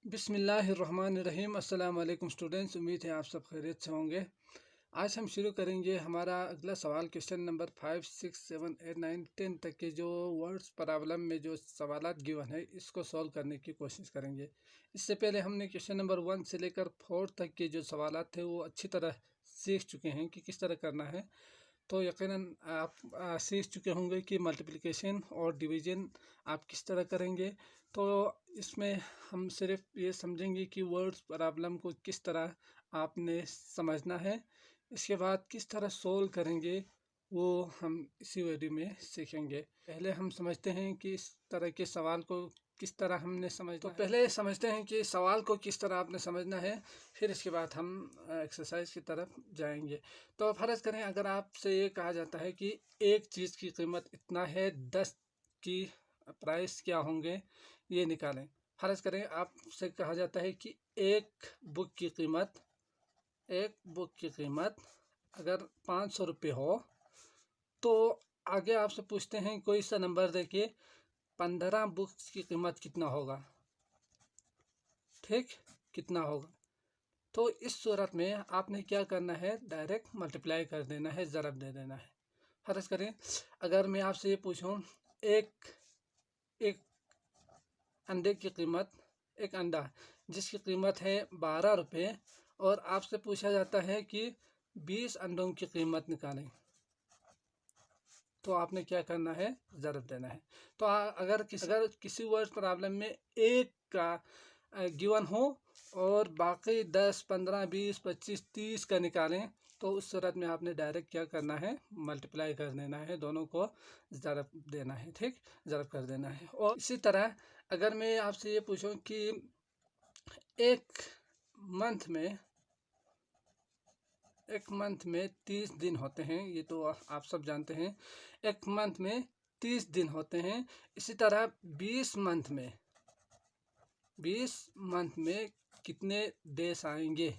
बिस्मिल्लाहिर्रहमानिर्रहीम। अस्सलाम वालेकुम स्टूडेंट्स, उम्मीद है आप सब खैरियत से होंगे। आज हम शुरू करेंगे हमारा अगला सवाल। क्वेश्चन नंबर 5, 6, 7, 8, 9, 10 तक के जो वर्ड्स प्रॉब्लम में जो सवालात गिवन है इसको सॉल्व करने की कोशिश करेंगे। इससे पहले हमने क्वेश्चन नंबर 1 से लेकर 4 तक के जो सवालात थे वो अच्छी तरह सीख चुके हैं कि किस तरह करना है। तो यकीनन आप सीख चुके होंगे कि मल्टीप्लिकेशन और डिवीज़न आप किस तरह करेंगे। तो इसमें हम सिर्फ ये समझेंगे कि वर्ड्स प्रॉब्लम को किस तरह आपने समझना है, इसके बाद किस तरह सोल्व करेंगे वो हम इसी वीडियो में सीखेंगे। पहले हम समझते हैं कि इस तरह के सवाल को किस तरह हमने समझना तो पहले समझते हैं कि सवाल को किस तरह आपने समझना है, फिर इसके बाद हम एक्सरसाइज की तरफ जाएंगे। तो फ़र्ज़ करें अगर आपसे ये कहा जाता है कि एक चीज़ की कीमत इतना है, 10 की प्राइस क्या होंगे ये निकालें। फ़र्ज़ करें आपसे कहा जाता है कि एक बुक की कीमत अगर 500 रुपये हो, तो आगे आपसे पूछते हैं कोई सा नंबर देखिए 15 बुक्स की कीमत कितना होगा। ठीक, कितना होगा। तो इस सूरत में आपने क्या करना है, डायरेक्ट मल्टीप्लाई कर देना है, ज़रब दे देना है। फ़र्ज़ करें अगर मैं आपसे ये पूछूं एक अंडे की कीमत, एक अंडा जिसकी कीमत है 12 रुपये, और आपसे पूछा जाता है कि 20 अंडों की कीमत निकालें, तो आपने क्या करना है, ज़रब देना है। तो अगर किसी वर्ड प्रॉब्लम में एक का गिवन हो और बाकी 10, 15, 20, 25, 30 का निकालें, तो उस सूरत में आपने डायरेक्ट क्या करना है, मल्टीप्लाई कर देना है, दोनों को ज़रब देना है। ठीक, ज़रब कर देना है। और इसी तरह अगर मैं आपसे ये पूछूं कि एक मंथ में 30 दिन होते हैं, ये तो आप सब जानते हैं। एक मंथ में 30 दिन होते हैं। इसी तरह 20 मंथ में कितने डेज आएंगे।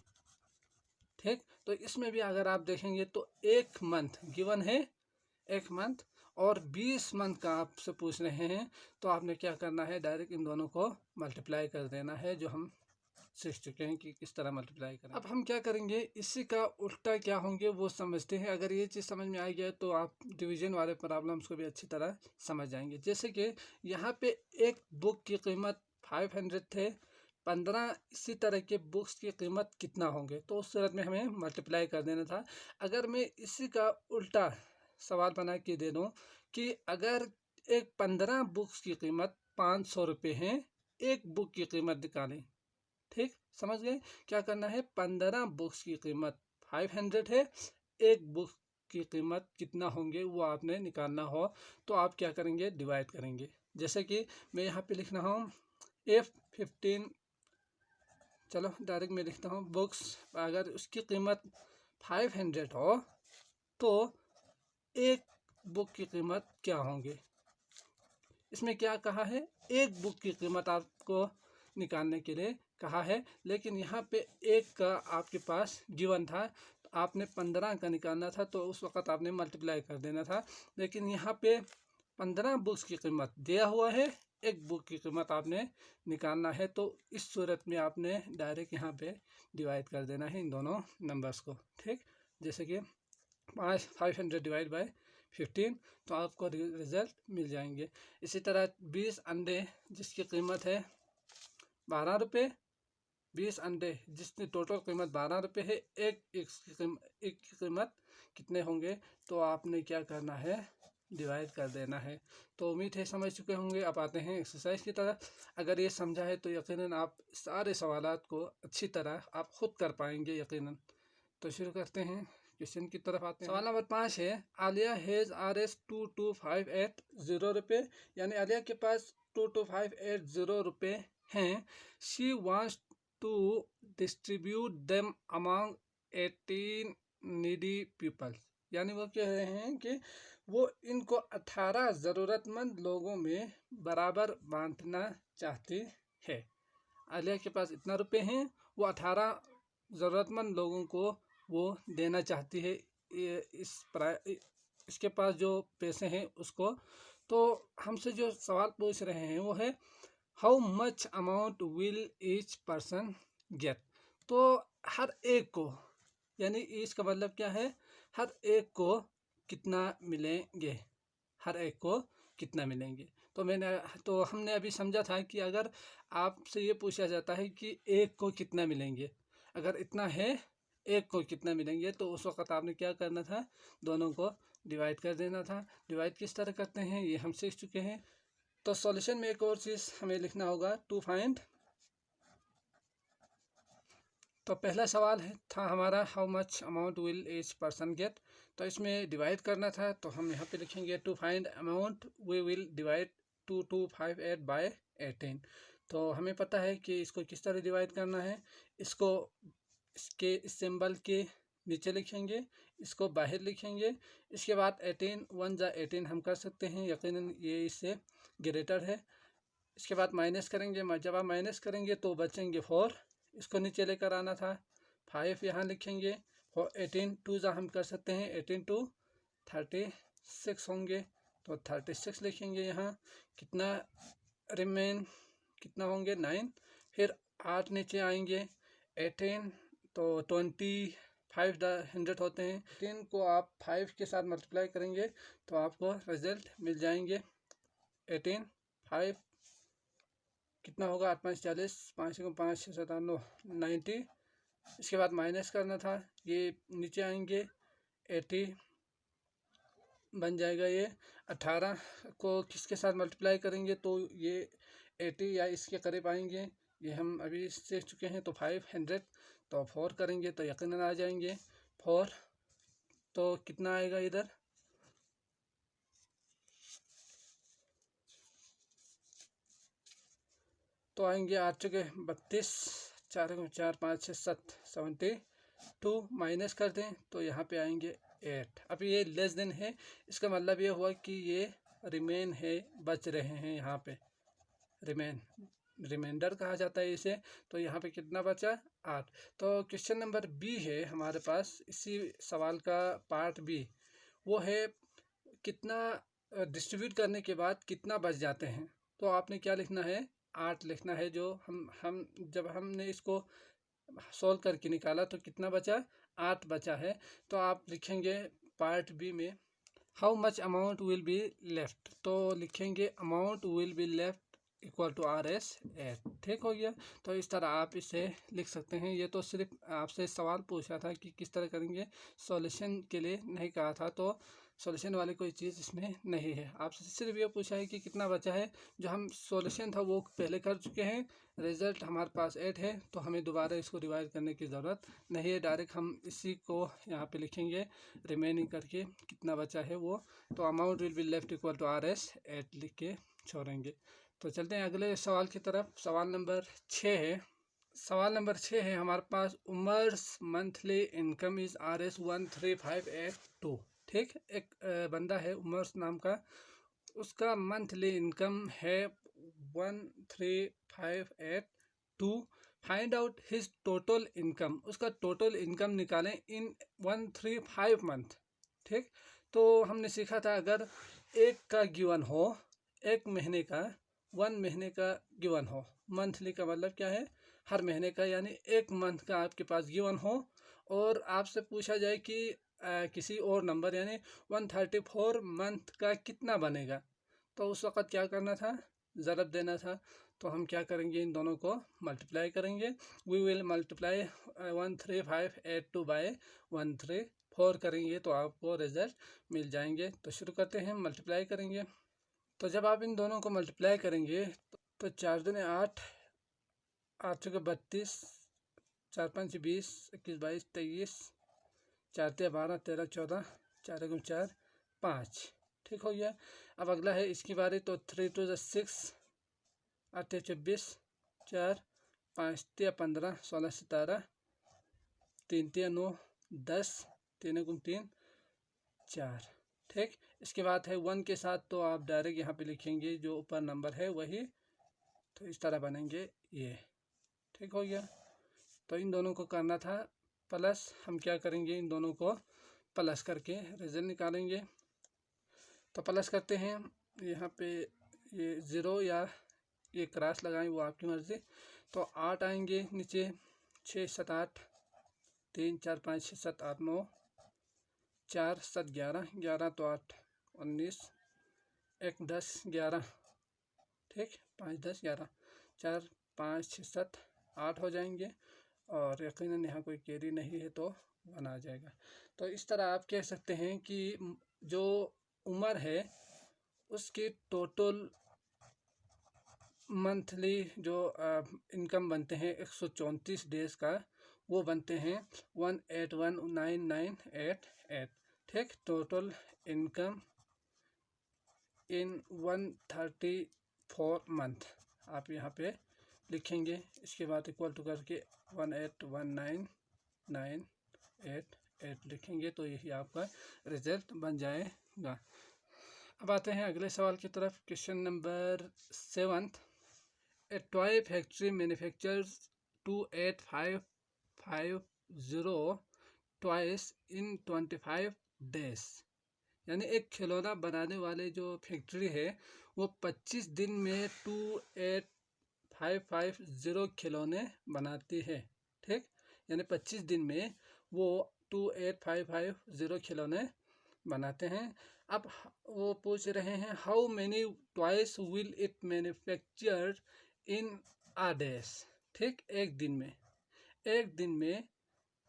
ठीक, तो इसमें भी अगर आप देखेंगे तो एक मंथ गिवन है, एक मंथ, और 20 मंथ का आपसे पूछ रहे हैं, तो आपने क्या करना है, डायरेक्ट इन दोनों को मल्टीप्लाई कर देना है, जो हम सीख चुके हैं कि किस तरह मल्टीप्लाई करें। अब हम क्या करेंगे, इसी का उल्टा क्या होंगे वो समझते हैं। अगर ये चीज़ समझ में आ गया तो आप डिवीज़न वाले प्रॉब्लम्स को भी अच्छी तरह समझ जाएंगे। जैसे कि यहाँ पे एक बुक की कीमत 500 थे, 15 इसी तरह के बुक्स की कीमत कितना होंगे, तो उस सूरत में हमें मल्टीप्लाई कर देना था। अगर मैं इसी का उल्टा सवाल बना के दे दूँ कि अगर एक 15 बुक्स की कीमत 500 रुपये हैं, एक बुक की कीमत निकालें। ठीक, समझ गए क्या करना है। 15 बुक्स की कीमत 500 है, एक बुक की कीमत कितना होंगे वो आपने निकालना हो, तो आप क्या करेंगे, डिवाइड करेंगे। जैसे कि मैं यहाँ पे लिख रहा हूँ F15, चलो डायरेक्ट मैं लिखता हूँ बुक्स, अगर उसकी कीमत 500 हो तो एक बुक की कीमत क्या होंगे। इसमें क्या कहा है, एक बुक की कीमत आपको निकालने के लिए कहा है, लेकिन यहाँ पे एक का आपके पास गिवन था, तो आपने 15 का निकालना था, तो उस वक़्त आपने मल्टीप्लाई कर देना था। लेकिन यहाँ पे 15 बुक्स की कीमत दिया हुआ है, एक बुक की कीमत आपने निकालना है, तो इस सूरत में आपने डायरेक्ट यहाँ पे डिवाइड कर देना है इन दोनों नंबर्स को। ठीक, जैसे कि 500 डिवाइड बाय 15, तो आपको रिज़ल्ट मिल जाएंगे। इसी तरह 20 अंडे जिसकी कीमत है 12 रुपये, 20 अंडे जिसकी टोटल कीमत 12 रुपये है, एक की कीमत कितने होंगे, तो आपने क्या करना है, डिवाइड कर देना है। तो उम्मीद है समझ चुके होंगे। अब आते हैं एक्सरसाइज की तरफ। अगर ये समझा है तो यकीनन आप सारे सवालात को अच्छी तरह आप खुद कर पाएंगे यकीनन। तो शुरू करते हैं, क्वेश्चन की तरफ आते हैं। सवाल नंबर 5 है, आलिया हैज़ Rs2258 रुपये, यानी आलिया के पास 22580 रुपये हैं। She wants to distribute them among 18 needy people, यानी वो कह रहे हैं कि वो इनको 18 ज़रूरतमंद लोगों में बराबर बांटना चाहती है। आलिया के पास इतना रुपये हैं, वो 18 ज़रूरतमंद लोगों को वो देना चाहती है, इसके पास जो पैसे हैं उसको। तो हमसे जो सवाल पूछ रहे हैं वो है how much amount will each person get. तो हर एक को, यानी ईच का मतलब क्या है, हर एक को कितना मिलेंगे, हर एक को कितना मिलेंगे। तो हमने अभी समझा था कि अगर आपसे ये पूछा जाता है कि एक को कितना मिलेंगे, अगर इतना है एक को कितना मिलेंगे, तो उस वक्त आपने क्या करना था, दोनों को डिवाइड कर देना था। डिवाइड किस तरह करते हैं ये हम सीख चुके हैं। तो सॉल्यूशन में एक और चीज़ हमें लिखना होगा, टू फाइंड। तो पहला सवाल था हमारा, how much amount will each person get. तो इसमें डिवाइड करना था, तो हम यहाँ पे लिखेंगे to find amount we will divide 2258 by 18। तो हमें पता है कि इसको किस तरह डिवाइड करना है। इसको इसके इस सिंबल के नीचे लिखेंगे, इसको बाहर लिखेंगे। इसके बाद 18 1 जा 18 हम कर सकते हैं, यकीनन ये इससे ग्रेटर है। इसके बाद माइनस करेंगे, जब आप माइनस करेंगे तो बचेंगे 4, इसको नीचे लेकर आना था। 5 यहाँ लिखेंगे, 18 2 जा हम कर सकते हैं, 18 2 36 होंगे, तो 36 लिखेंगे यहाँ। कितना रिमेन, कितना होंगे 9। फिर 8 नीचे आएंगे, 18 तो 25 100 होते हैं। 10 को आप 5 के साथ मल्टीप्लाई करेंगे तो आपको रिजल्ट मिल जाएंगे 18 5 कितना होगा, 8 5 40, 5 5 6 7 9 90। इसके बाद माइनस करना था, ये नीचे आएंगे 80 बन जाएगा। ये 18 को किसके साथ मल्टीप्लाई करेंगे तो ये 80 या इसके करीब आएंगे, ये हम अभी सीख चुके हैं। तो 500 तो 4 करेंगे तो यकीनन आ जाएंगे 4। तो कितना आएगा इधर, तो आएंगे 8 चुके 32, 4 4 5 6 7 72 माइनस कर दें तो यहाँ पे आएंगे 8। अब ये लेस देन है, इसका मतलब ये हुआ कि ये रिमेन है, बच रहे हैं यहाँ पे, रिमाइंडर कहा जाता है इसे। तो यहाँ पे कितना बचा 8। तो क्वेश्चन नंबर बी है हमारे पास, इसी सवाल का पार्ट बी, वो है कितना डिस्ट्रीब्यूट करने के बाद कितना बच जाते हैं। तो आपने क्या लिखना है, 8 लिखना है। जो हम जब हमने इसको सॉल्व करके निकाला तो कितना बचा, 8 बचा है। तो आप लिखेंगे पार्ट बी में, how much amount will be left. तो लिखेंगे amount will be left equal to R S 8। ठीक हो गया। तो इस तरह आप इसे लिख सकते हैं। ये तो सिर्फ आपसे सवाल पूछा था कि किस तरह करेंगे, सॉल्यूशन के लिए नहीं कहा था। तो सॉल्यूशन वाली कोई चीज़ इसमें नहीं है, आपसे सिर्फ ये पूछा है कि कितना बचा है। जो हम सॉल्यूशन था वो पहले कर चुके हैं, रिजल्ट हमारे पास 8 है, तो हमें दोबारा इसको रिवाइज करने की ज़रूरत नहीं है। डायरेक्ट हम इसी को यहाँ पे लिखेंगे, रिमेनिंग करके कितना बचा है वो। तो amount will be left equal to R S 8 लिख के छोड़ेंगे। तो चलते हैं अगले सवाल की तरफ। सवाल नंबर 6 है। सवाल नंबर 6 है हमारे पास, Umar's monthly income is R S 13582। ठीक, एक बंदा है उमर्स नाम का, उसका मंथली इनकम है 13582। Find out his total income, उसका टोटल इनकम निकालें इन 135 मंथ। ठीक, तो हमने सीखा था अगर एक का गिवन हो, एक महीने का, 1 महीने का गिवन हो, मंथली का मतलब क्या है, हर महीने का, यानी एक मंथ का आपके पास गिवन हो, और आपसे पूछा जाए कि किसी और नंबर यानी 134 मंथ का कितना बनेगा, तो उस वक़्त क्या करना था, ज़रब देना था। तो हम क्या करेंगे, इन दोनों को मल्टीप्लाई करेंगे। वी विल मल्टीप्लाई 13582 बाय 134 करेंगे तो आपको रिजल्ट मिल जाएंगे। तो शुरू करते हैं, मल्टीप्लाई करेंगे। तो जब आप इन दोनों को मल्टीप्लाई करेंगे तो 4 दूनी 8, 8 चौके 32, 4 5 20, 21 22 23, 4 3 12 13 14, 4 1 4 5। ठीक हो गया। अब अगला है इसकी बारी। तो 3 2 6, 8 24, 4 5 3 15, 16 17, 3 3 9 10, 3 1 3 4। ठीक, इसके बाद है 1 के साथ, तो आप डायरेक्ट यहाँ पे लिखेंगे जो ऊपर नंबर है वही, तो इस तरह बनेंगे ये। ठीक हो गया। तो इन दोनों को करना था प्लस, हम क्या करेंगे, इन दोनों को प्लस करके रिजल्ट निकालेंगे। तो प्लस करते हैं, यहाँ पे ये 0 या ये क्रॉस लगाएं वो आपकी मर्ज़ी। तो 8 आएंगे नीचे, 6 7 8, 3 4 5 6 7 8 9, 4 7 11, 11 तो 8 19, 1 10 11, ठीक, 5 10 11, 4 5 6 7 8 हो जाएंगे और यकीनन यहाँ कोई कैरी नहीं है तो 1 आ जाएगा। तो इस तरह आप कह सकते हैं कि जो उम्र है उसकी टोटल मंथली जो इनकम बनते हैं 134 डेज का, वो बनते हैं 1819988, ठीक। टोटल इनकम इन 134 मंथ आप यहाँ पे लिखेंगे। इसके बाद इक्वल टू करके 1819988 लिखेंगे तो यही आपका रिजल्ट बन जाएगा। अब आते हैं अगले सवाल की तरफ। Question number 7, a toy factory manufactures 2855 toys in 25 days. यानी एक खिलौना बनाने वाले जो फैक्ट्री है वो 25 दिन में 28550 खिलौने बनाती है, ठीक। यानी 25 दिन में वो 28550 खिलौने बनाते हैं। अब वो पूछ रहे हैं how many toys will it manufacture in a days, ठीक। एक दिन में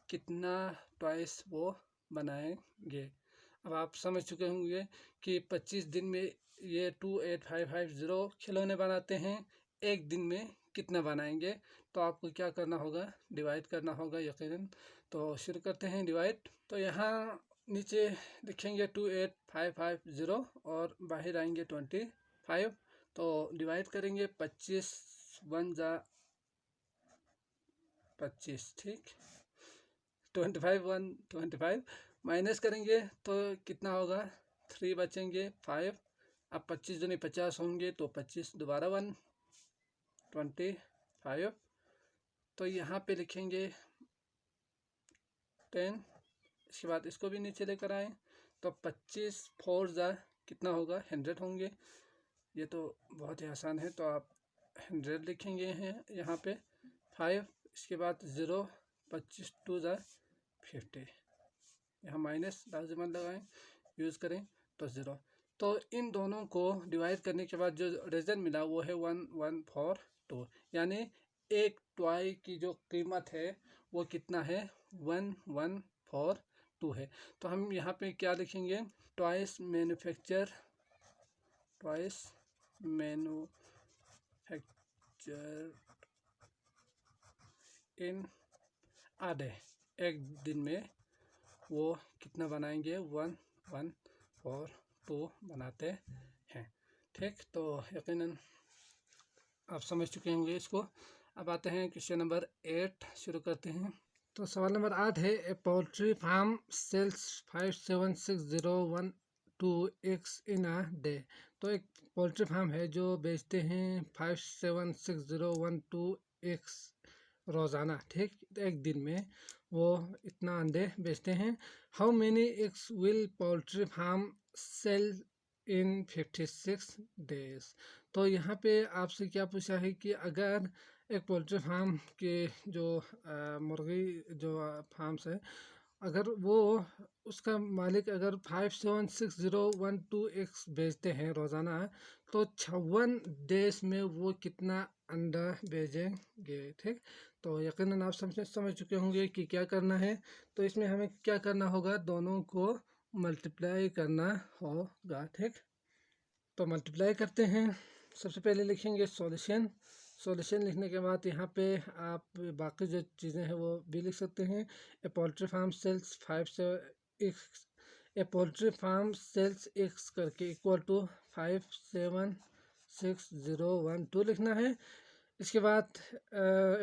कितना टॉयस वो बनाएंगे। अब आप समझ चुके होंगे कि 25 दिन में ये 28550 खिलौने बनाते हैं, एक दिन में कितना बनाएंगे। तो आपको क्या करना होगा, डिवाइड करना होगा यकीनन। तो शुरू करते हैं डिवाइड। तो यहाँ नीचे लिखेंगे 28550 और बाहर आएंगे 25। तो डिवाइड करेंगे 25 1 जा 25, ठीक। 25 1 25 माइनस करेंगे तो कितना होगा, 3 बचेंगे 5। अब 25 दूनी 50 होंगे तो 25 दोबारा 1 25। तो यहाँ पे लिखेंगे 10। इसके बाद इसको भी नीचे लेकर आए तो 25 4 जा कितना होगा, 100 होंगे। ये तो बहुत ही आसान है, तो आप 100 लिखेंगे हैं यहाँ पे 5। इसके बाद 0, 25 2 जा 50। यहाँ माइनस लाजिमत लगाएं, यूज़ करें तो 0। तो इन दोनों को डिवाइड करने के बाद जो रिजल्ट मिला वो है 1142। यानी एक टॉय की जो कीमत है वो कितना है, 1142 है। तो हम यहाँ पे क्या लिखेंगे, toys manufacture in a day, एक दिन में वो कितना बनाएंगे, 1142 बनाते हैं, ठीक। तो यकीनन आप समझ चुके होंगे इसको। अब आते हैं क्वेश्चन नंबर 8, शुरू करते हैं। तो सवाल नंबर 8 है a poultry farm sells 57601 eggs in a day. तो एक पोल्ट्री फार्म है जो बेचते हैं 57601 eggs रोज़ाना, ठीक। एक दिन में वो इतना अंडे बेचते हैं। How many eggs will poultry farm sell in 56 days. तो यहाँ पे आपसे क्या पूछा है कि अगर एक पोल्ट्री फार्म के जो मुर्गी जो फार्म्स है, अगर वो उसका मालिक अगर 57601 eggs बेचते हैं रोज़ाना, तो 56 डेज में वो कितना अंडा बेचेंगे, ठीक। तो यकीनन आप समझ चुके होंगे कि क्या करना है। तो इसमें हमें क्या करना होगा, दोनों को मल्टीप्लाई करना होगा, ठीक। तो मल्टीप्लाई करते हैं। सबसे पहले लिखेंगे सॉल्यूशन लिखने के बाद यहाँ पे आप बाकी जो चीज़ें हैं वो भी लिख सकते हैं। ए पोल्ट्री फार्म सेल्स 5 करके इक्वल टू 57601 लिखना है। इसके बाद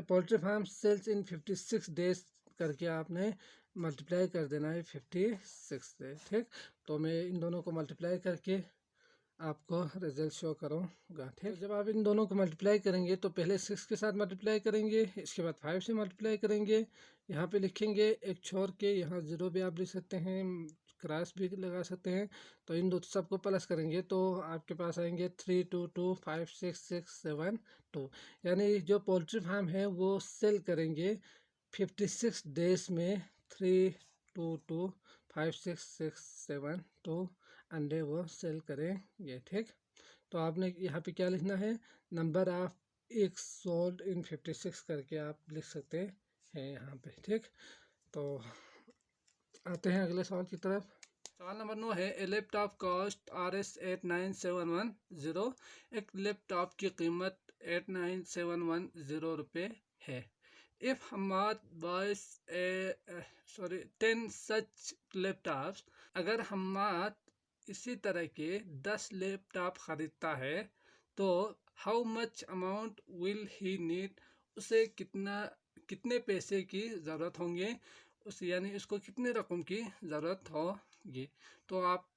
पोल्ट्री फार्म सेल्स इन 56 डेज करके आपने मल्टीप्लाई कर देना है 56 से, ठीक। तो मैं इन दोनों को मल्टीप्लाई करके आपको रिजल्ट शो करूँगा, ठीक। तो जब आप इन दोनों को मल्टीप्लाई करेंगे तो पहले 6 के साथ मल्टीप्लाई करेंगे, इसके बाद 5 से मल्टीप्लाई करेंगे। यहाँ पे लिखेंगे एक छोड़ के, यहाँ 0 भी आप लिख सकते हैं क्रॉस भी लगा सकते हैं। तो इन दो सबको प्लस करेंगे तो आपके पास आएंगे 32256672, यानी जो पोल्ट्री फार्म है वो सेल करेंगे 56 डेज में 32256672 अंडे वो सेल करेंगे। ठीक, तो आपने यहाँ पे क्या लिखना है, number of egg sold in 56 करके आप लिख सकते हैं यहाँ पे। ठीक, तो आते हैं अगले सवाल की तरफ। सवाल नंबर 9 है, ए लैपटॉप कॉस्ट RS89710। एक लैपटॉप की कीमत 89710 रुपये है। इफ हमाद बाइस 10 सच लैपटॉप्स, अगर हमाद इसी तरह के 10 लैपटॉप खरीदता है तो how much amount will he need, उसे कितने पैसे की ज़रूरत होंगे, उस यानी इसको कितने रकम की ज़रूरत होगी। तो आप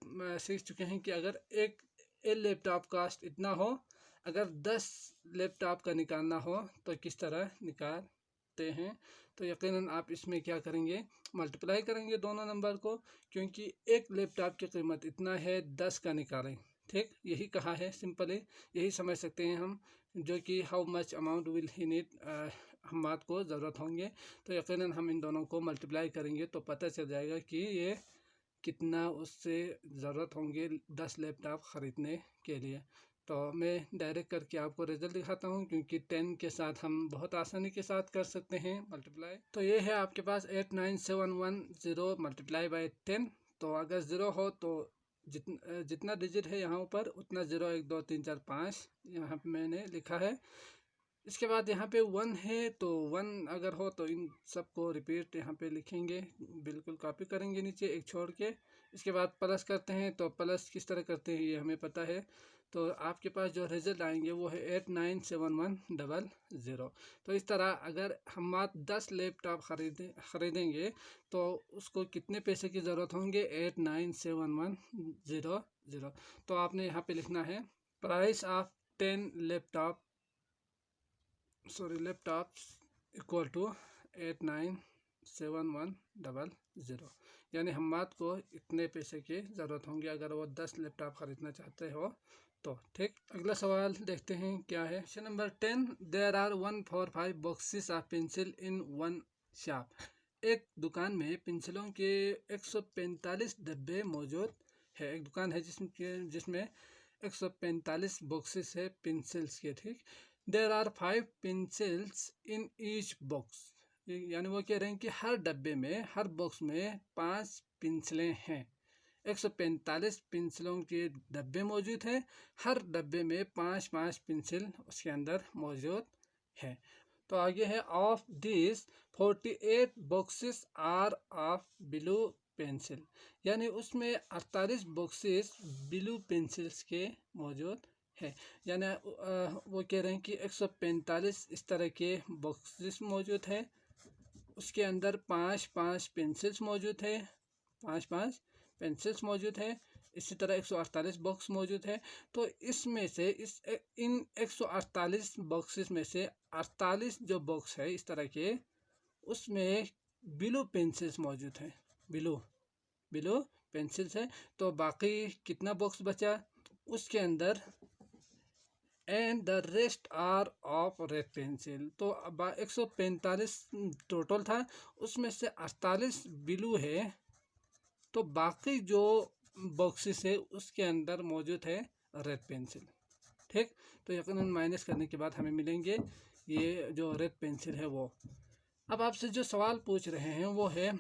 सीख चुके हैं कि अगर एक लैपटॉप कास्ट इतना हो, अगर 10 लैपटॉप का निकालना हो तो किस तरह निकालते हैं। तो यकीनन आप इसमें क्या करेंगे, मल्टीप्लाई करेंगे दोनों नंबर को, क्योंकि एक लैपटॉप की कीमत इतना है, 10 का निकालें। ठीक, यही कहा है, सिंपली यही समझ सकते हैं हम, जो कि how much amount will he need, हम बात को ज़रूरत होंगे। तो यकीनन हम इन दोनों को मल्टीप्लाई करेंगे तो पता चल जाएगा कि ये कितना उससे ज़रूरत होंगे 10 लैपटॉप ख़रीदने के लिए। तो मैं डायरेक्ट करके आपको रिजल्ट दिखाता हूँ, क्योंकि 10 के साथ हम बहुत आसानी के साथ कर सकते हैं मल्टीप्लाई। तो ये है आपके पास 89710 मल्टीप्लाई बाई 10। तो अगर ज़ीरो हो तो जितना डिजिट है यहाँ ऊपर उतना 0 1 2 3 4 5 यहाँ पे मैंने लिखा है। इसके बाद यहाँ पे 1 है, तो 1 अगर हो तो इन सबको रिपीट यहाँ पे लिखेंगे, बिल्कुल कॉपी करेंगे नीचे एक छोड़ के। इसके बाद प्लस करते हैं, तो प्लस किस तरह करते हैं ये हमें पता है। तो आपके पास जो रिजल्ट आएंगे वो है 89710। तो इस तरह अगर हम 10 लैपटॉप खरीदेंगे तो उसको कितने पैसे की ज़रूरत होंगे, 89710। तो आपने यहाँ पे लिखना है price of 10 laptops equal to 89710, यानी हम बात को इतने पैसे की ज़रूरत होंगी अगर वो 10 लैपटॉप ख़रीदना चाहते हो तो। ठीक, अगला सवाल देखते हैं क्या है। Question number 10, there are 145 boxes of pencil in one shop. एक दुकान में पेंसिलों के 145 डब्बे मौजूद है। एक दुकान है जिसमें 145 बॉक्सेस है पेंसिल्स के। ठीक, there are 5 pencils in each box, यानी वो कह रहे हैं कि हर डब्बे में, हर बॉक्स में 5 पेंसिलें हैं। 145 पेंसिलों के डब्बे मौजूद हैं, हर डब्बे में 5 पेंसिल उसके अंदर मौजूद है। तो आगे है, of this 48 boxes are of blue pencil, यानी उसमें 48 बॉक्सेस ब्लू पेंसिल्स के मौजूद है। यानी वो कह रहे हैं कि 145 इस तरह के बॉक्सेस मौजूद है, उसके अंदर 5 पेंसिल्स मौजूद है, 5 पेंसिल्स मौजूद है। इसी तरह 148 बॉक्स मौजूद है। तो इसमें से इन 148 बॉक्सेस में से 48 जो बॉक्स है इस तरह के, उसमें ब्लू पेंसिल्स मौजूद हैं, ब्लू पेंसिल्स है। तो बाकी कितना बॉक्स बचा उसके अंदर, and the rest are of red pencil. तो 145 टोटल था, उसमें से 48 ब्लू है, तो बाकी जो बॉक्सेस है उसके अंदर मौजूद है रेड पेंसिल। ठीक, तो यकीनन माइनस करने के बाद हमें मिलेंगे ये जो रेड पेंसिल है वो। अब आपसे जो सवाल पूछ रहे हैं वो है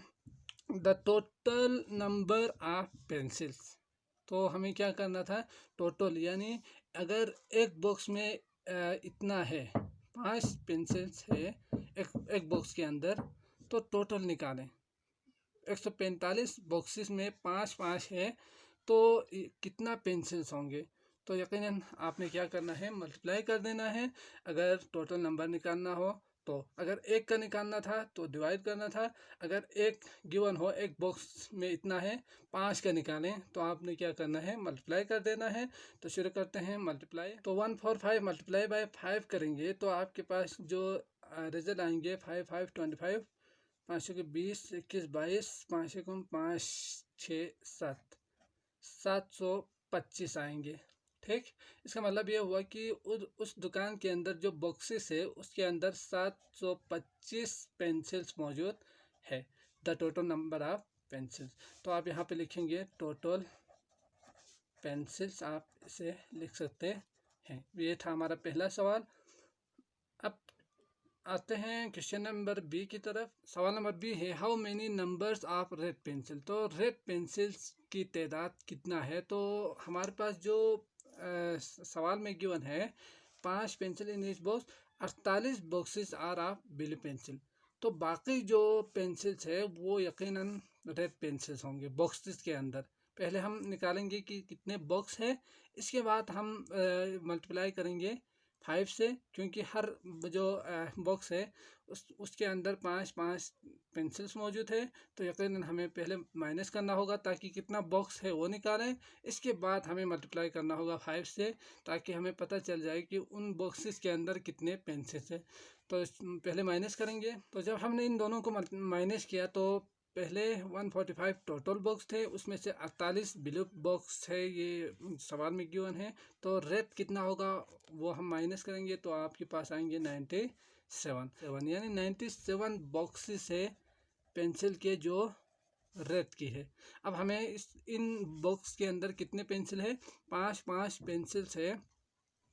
the total number of pencils. तो हमें क्या करना था, टोटल, यानी अगर एक बॉक्स में इतना है, 5 पेंसिल्स है एक बॉक्स के अंदर, तो टोटल निकालें। 145 बॉक्सेस में 5 है, तो कितना पेंसिल्स होंगे। तो यकीनन आपने क्या करना है, मल्टीप्लाई कर देना है अगर टोटल नंबर निकालना हो। तो अगर एक का निकालना था तो डिवाइड करना था, अगर एक गिवन हो एक बॉक्स में इतना है 5 का निकालें तो आपने क्या करना है, मल्टीप्लाई कर देना है। तो शुरू करते हैं मल्टीप्लाई। तो 145 मल्टीप्लाई बाय 5 करेंगे तो आपके पास जो रिजल्ट आएंगे 5 5 25, 5 के 20, 21 22, 5 5 6 7 725 आएंगे। ठीक, इसका मतलब ये हुआ कि उस दुकान के अंदर जो बॉक्सेस है उसके अंदर 725 पेंसिल्स मौजूद है। The total number of pencils, तो आप यहाँ पे लिखेंगे टोटल पेंसिल्स, आप इसे लिख सकते हैं। ये था हमारा पहला सवाल। अब आते हैं क्वेश्चन नंबर बी की तरफ। सवाल नंबर बी है how many numbers of red pencil. तो रेड पेंसिल्स की तादाद कितना है। तो हमारे पास जो सवाल में गिवन है 5 पेंसिल इन इस box, 48 boxes are of blue pencil. तो बाकी जो पेंसिल्स है वो यकीनन रेड पेंसिल्स होंगे बॉक्सेस के अंदर। पहले हम निकालेंगे कि कितने बॉक्स है, इसके बाद हम मल्टीप्लाई करेंगे 5 से, क्योंकि हर जो बॉक्स है उसके अंदर 5 पेंसिल्स मौजूद है। तो यकीनन हमें पहले माइनस करना होगा ताकि कितना बॉक्स है वो निकालें, इसके बाद हमें मल्टीप्लाई करना होगा 5 से ताकि हमें पता चल जाए कि उन बॉक्सेस के अंदर कितने पेंसिल्स है। तो पहले माइनस करेंगे। तो जब हमने इन दोनों को माइनस किया तो पहले 145 टोटल बॉक्स थे, उसमें से 48 ब्लू बॉक्स है, ये सवाल में गिवन है। तो रेड कितना होगा वो हम माइनस करेंगे तो आपके पास आएंगे 97 यानी 97 बॉक्सेस है पेंसिल के जो रेड की है। अब हमें इन बॉक्स के अंदर कितने पेंसिल है, 5 पेंसिल्स है।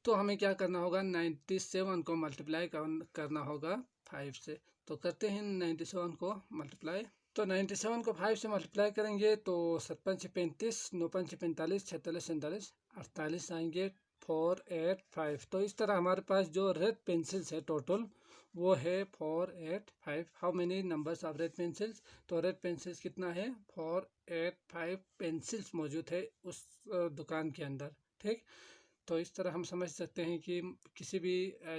तो हमें क्या करना होगा, 97 को मल्टीप्लाई करना होगा 5 से। तो करते हैं 97 को मल्टीप्लाई। तो 97 को 5 से मल्टीप्लाई करेंगे तो 7 35, 9 45, 46 47 48 आएंगे 485। तो इस तरह हमारे पास जो रेड पेंसिल्स है टोटल वो है 485। How many numbers of red pencils. तो रेड पेंसिल्स कितना है, 485 पेंसिल्स मौजूद है उस दुकान के अंदर। ठीक, तो इस तरह हम समझ सकते हैं कि किसी भी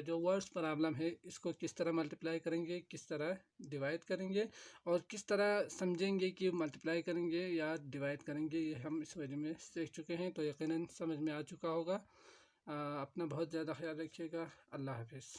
जो वर्ड्स प्रॉब्लम है इसको किस तरह मल्टीप्लाई करेंगे, किस तरह डिवाइड करेंगे और किस तरह समझेंगे कि मल्टीप्लाई करेंगे या डिवाइड करेंगे, ये हम इस वीडियो में सीख चुके हैं। तो यकीनन समझ में आ चुका होगा। अपना बहुत ज़्यादा ख्याल रखिएगा। अल्लाह हाफिज़।